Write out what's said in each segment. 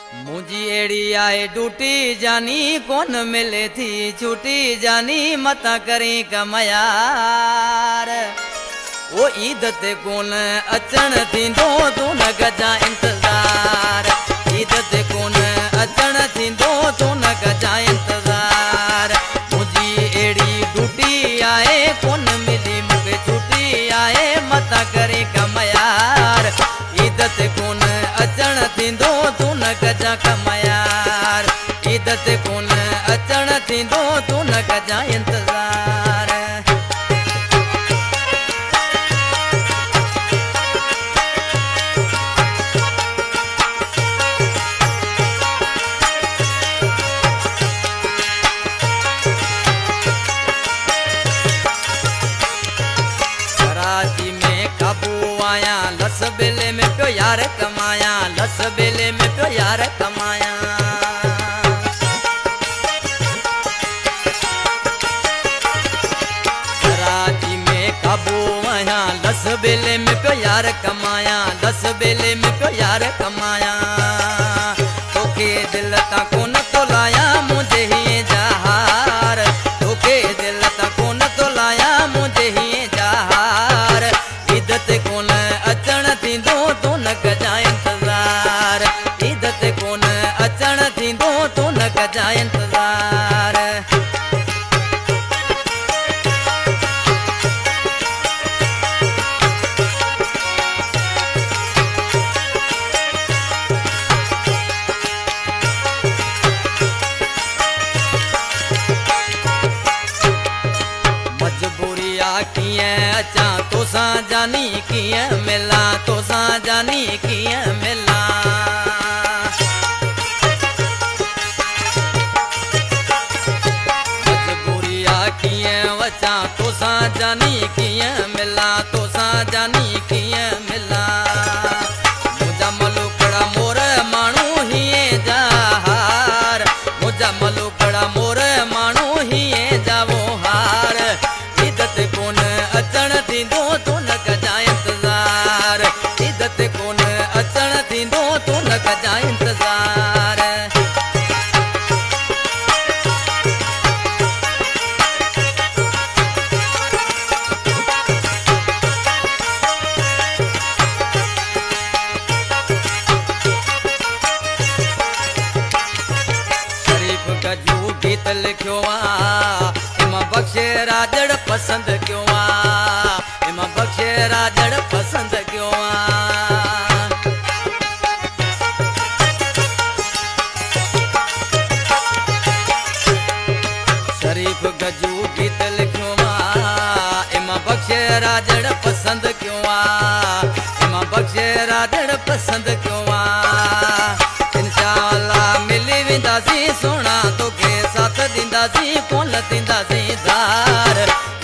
मुझी एड़ी आए डूटी जानी कौन मिले थी छूटी जानी मता करी कमयार वो ईद ते कौन अचण थींदो तू न गजा इंतजार ईद ते कौन अचण थींदो तू न गजा इंतजार मुझी एड़ी डूटी आए कौन मिली मूंखे छूटी आए मता करी कमयार ईद ते कौन अचण थींदो तू न गजा कमयार ईद ते कौन अचण थींदो तू न गजा इंतजार कराची में काबू आया लस बेले में पियो यार कमाया लस बेले में पियो यार कमाया कराची में काबू आया लस बेले में पियो यार कमाया लस बेले में पियो यार कमाया तोखे दिल ता कोन तो लाया मुझे ही जहार तोखे दिल ता कोन तो लाया मुझे ही जहार ईद ते कोन अचण थींदो तू न गजा इंतजार ईद ते कोन अचण थींदो तू न गजा इंतजार मजबूरिया किए अचा तोसा जानी किए मिला तोसा जानी किए मिला मजबूरिया किए अचा तोसा जानी किए मिला तोसा जानी किए मिला मुझा मलुकड़ा मोर माण्हू हिए जहार मुझा मलुकड़ा मोर माण्हू हिए जावो हार ईद ते कोन अचण थींदो तू न गजा इंतजार ईद ते कोन अचण थींदो तू न गजा इंतजार शरीफ गजू गीत लिखियो आ इमा बख्शे राजड़ पसंद क्यों आ इमा बख्शे राजड़ पसंद क्यों आ शरीफ गजू गीत लिखियो आ इमा बख्शे राजड़ पसंद क्यों आ इमा बख्शे राजड़ पसंद क्यों आ इंशाअल्लाह मिली वेंदासीं सोना तोखे साथ ॾींदासीं कोन थींदासीं धार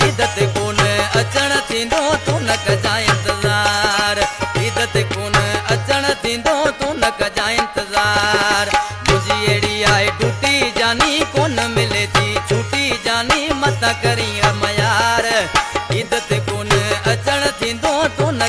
ईद ते कोन अचण थींदो तू न गजा इंतजार ईद ते कोन अचण थींदो तू न गजा इंतजार मुझी एड़ी आए टूटी जानी कोन मिले थी छूटी जानी मता करी रमयार ईद ते कोन अचण थींदो तू न